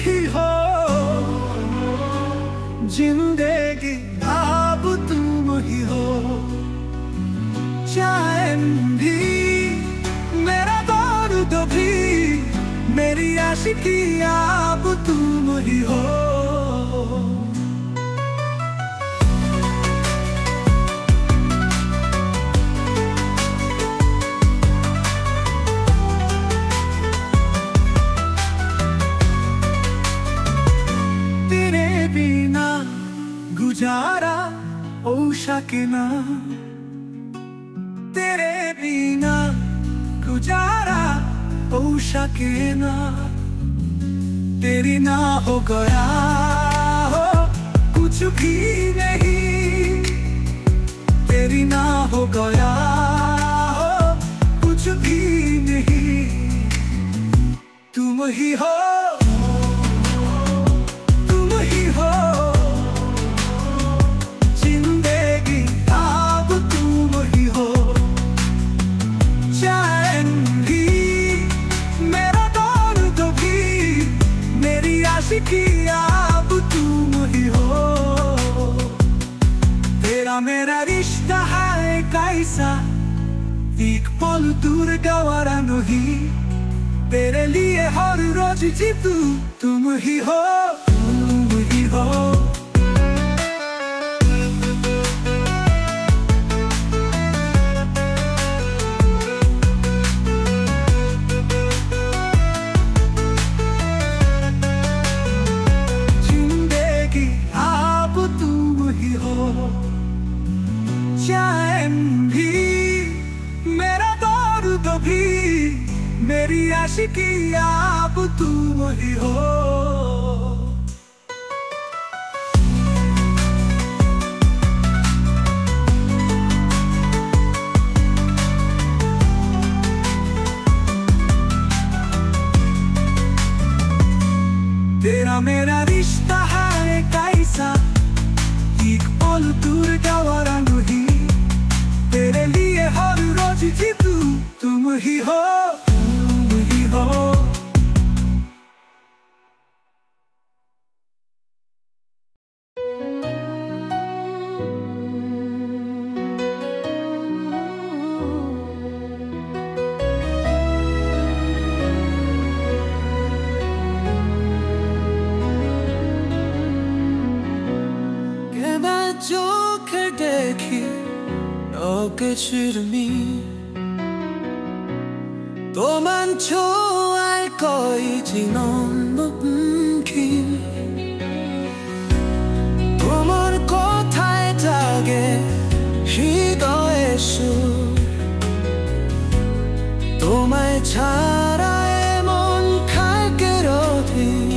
ही हो, जिंदगी अब तुम ही हो। चैन भी मेरा दर्द भी, मेरी आशिकी अब तुम ही हो। तेरे बिना गुजारा हो सके ना, तेरे बिना गुजारा हो सके ना। तेरी ना हो गया हो कुछ भी नहीं, तेरी ना हो गया हो कुछ भी नहीं। तुम ही हो, तुम ही हो, जिंदगी अब तुम ही हो। चैन भी मेरा दर्द भी, मेरी आशिकी अब तुम ही हो। तेरा मेरा रिश्ता है कैसा, एक पल दूर गवारा नहीं। तेरे लिए हर रोज जीतू तुम ही हो, तुम ही हो। जिंदगी अब तुम ही हो। चैन भी मेरा दर्द भी, मेरी आशिकी अब तुम ही हो। तेरा मेरा रिश्ता है कैसा, एक पल दूर गवारा नहीं। तेरे लिए हर रोज जीतू तुम ही हो, तुम ही हो। 주름이 또만 좋아할 거이지 너무 긴 또 멀고 달달하게 희도의 술또 말 잘하에 먼 갈그러디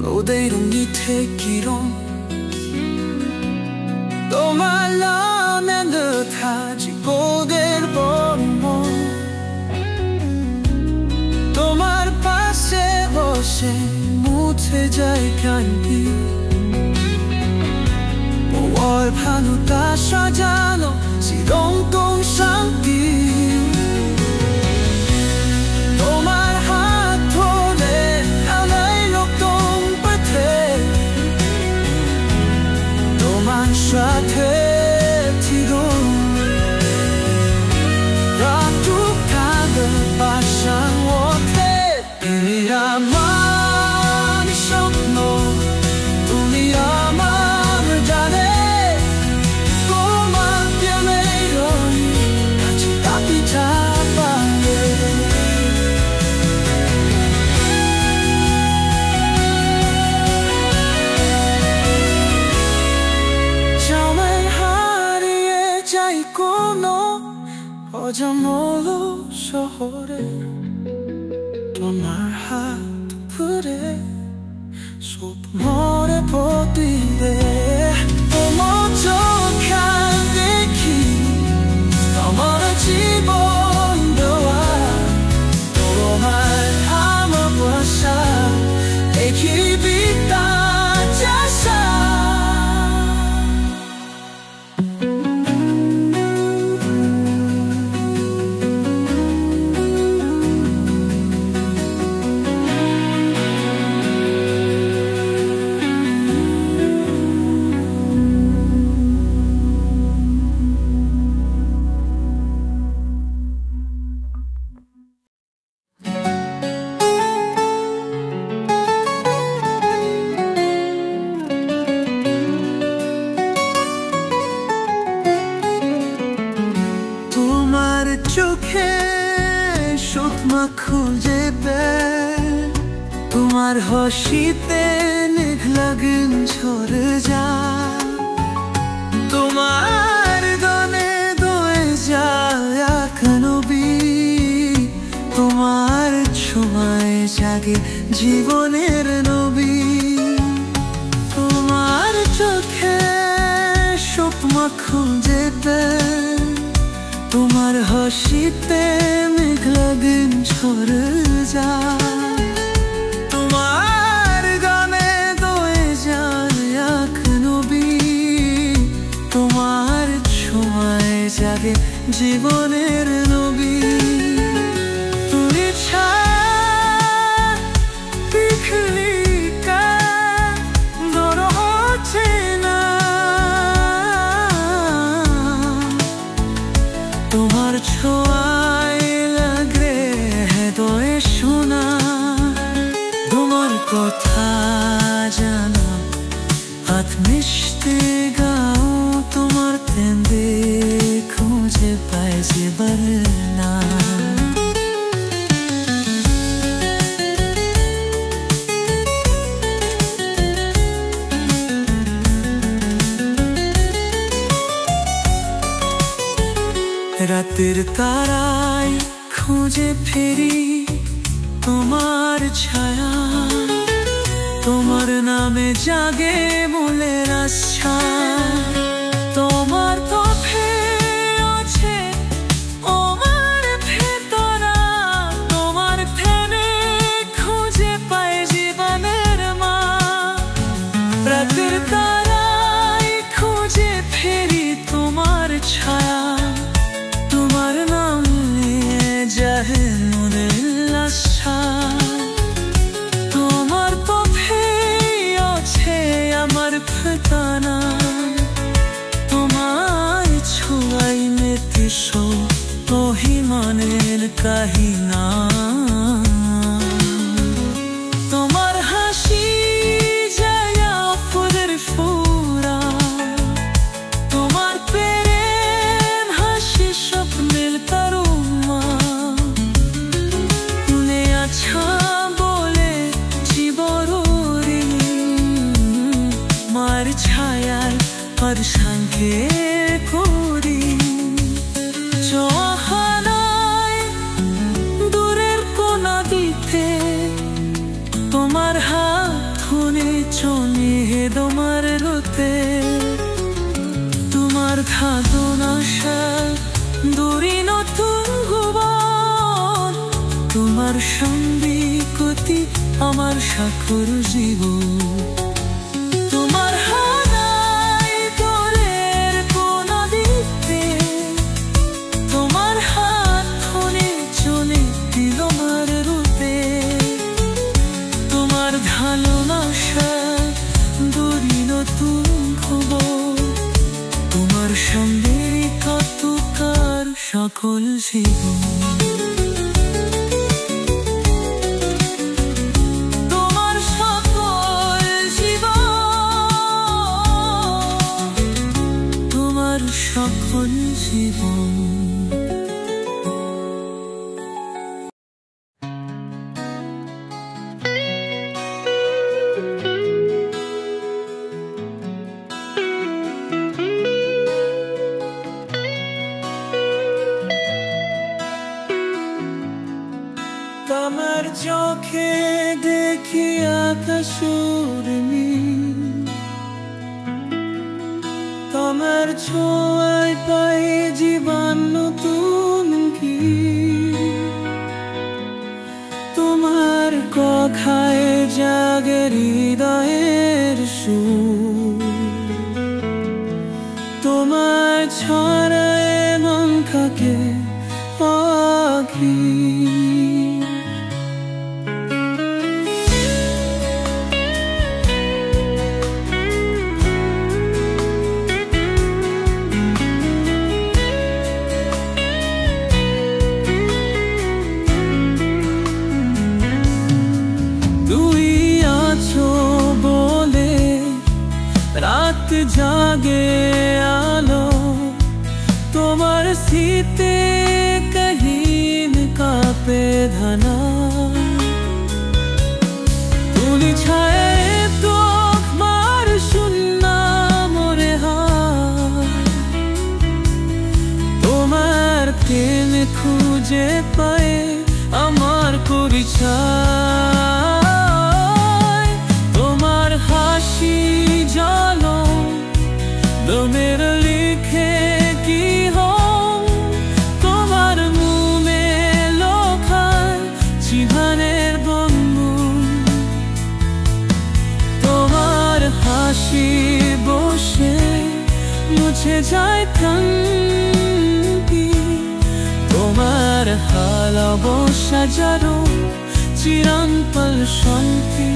Rodeiro mi te quiero Toma la mente taji poder bormo Tomar paseo se mute jai kanti Por panu ta shajano si dong dong shanti Tomar hat tole alai lok dong pate Ajmal শহরে তোমার হাত ধরে স্বপ্নরে প্রতিবে তোমার চোখে দেখি আমার জীবন দেওয়া তোমার আমার ভাষা একই বিদ্যা চাষা চোখে সুতমা খুঁজে পেয়ে তোমার হাসিতে লাগন ঝরে যায় তোমার গানে দয়ে যায় নবী তোমার ছোঁয়ায় জাগে জীবনের নবী তোমার চোখে সুতমা খুঁজে পেয়ে তোমার হাসিতে মেঘলা দিন ঝরে যায় তোমার গানে দয়ে যায় নবী তোমার ছোঁয়ায় জাগে জীবনের নবী তুমি ছায়া দেখলি তোমার ছোঁয়ায় লাগে হৃদয়ে শোনা তোমার কথা জানা হাত মিশতে গাও তোমার তেন্দে খুঁজে পায় যে বলনা রাতের তারায় খুঁজে ফেরি তোমার ছায়া তোমার নামে জাগে মনের আশা তোমার পথে আছে আমার ভেতরা তোমার ফেনে খুঁজে পায় জীবনের মা রাতের তারায় খুঁজে ফেরি তোমার ছায়া তোমার নাম নিয়ে যাহে মনের আশা তোমার পথে আছে আমার ঠিকানা তোমার ছোঁয়ায় মেতে অভিমানের কাহিনা তোমার হাসি যায় ফুলের ফুরা তোমার প্রেম হাসি স্বপ্নের তারুমা মনে আছা বলে জীবরি মার ছায়ার আর সঙ্গে করি চোহানায় দূরের কোনা দিতে তোমার হাত ধরে চলে তোমার রতে তোমার খাদনাশা দূরে নতুন ভুবন তোমার সঙ্গে গতি আমার সাক্ষর জীবন তোমার হানায় দোলের কোনা দিতে তোমার হাত ধরে চলে দিল আমার রূপে তোমার ভালোবাসা দূরে নতুন খবর তোমার সঙ্গে কতকার সকল জীবন তোমার সকল জীবন তোমার সকল জীবন সুরমি তোমার ছোঁয়ায় পাই জীবন নতুন কি তোমার কথায় জাগে হৃদয়ের সুর তোমার ছড়ায় মন থাকে পাখি রাত জাগে আলো তোমার শীতে কহিন কাঁপে ধনা তুলি ছায়ে তো মার শুননা মোরে তোমার প্রেম খুঁজে পায়ে আমার পরিচয় তোমার হাসি মেরে লিখে কি হম তোমার মুমে লোখায় জীবনের বন্ধু তোমার হাসি বসে মুছে যায় ক্লান্তি তোমার ভালোবাসা যারো চিরন্তন শান্তি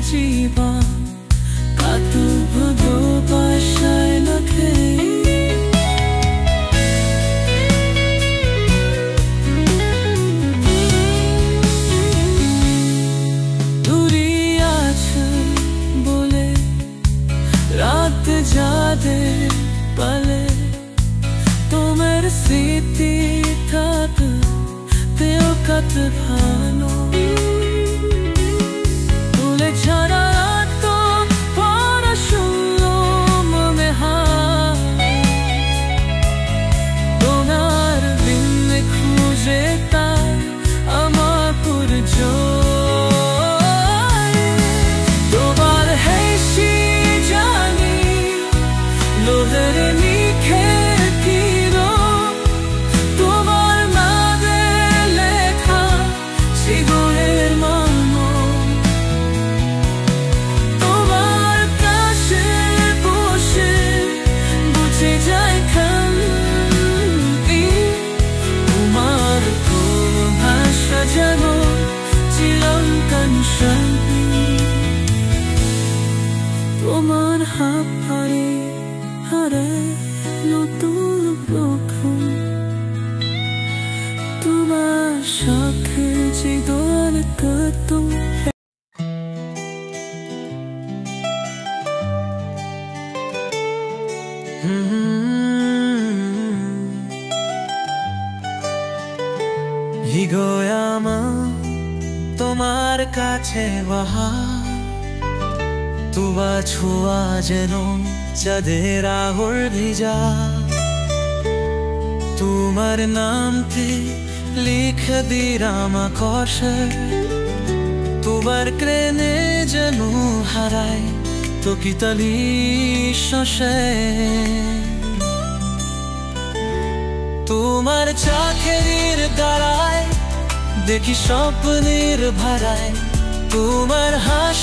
জীবন কত ভালোবাসায় লাগে দূরে আছে বলে রাত জাদে পালে তোমার স্মৃতি থাকতেও কত ভালো ছাড়া তো পড়াশুনো মনে হয় তোমার দিন খুঁজে তাই আমার পরিচয় তোমার হেসি জানি লোদের লিখে তোমার নামে লেখা জীবনের তোমার হারে হারে নতুন প্রথম তোমার সাথে জীবন কত হিগোয়ামা তোমার কাছে বাহা তুবা ছোঁয়া যেন চাঁদের আহর ভিজা তোমার নামতে লিখ দিলাম আকাশে তোমার ক্রেনে যেন হারায় তো কিতালি শশে তোমার চাকের দ্বারায় দেখি স্বপ্নের ভাড়ায় তোমার হাসি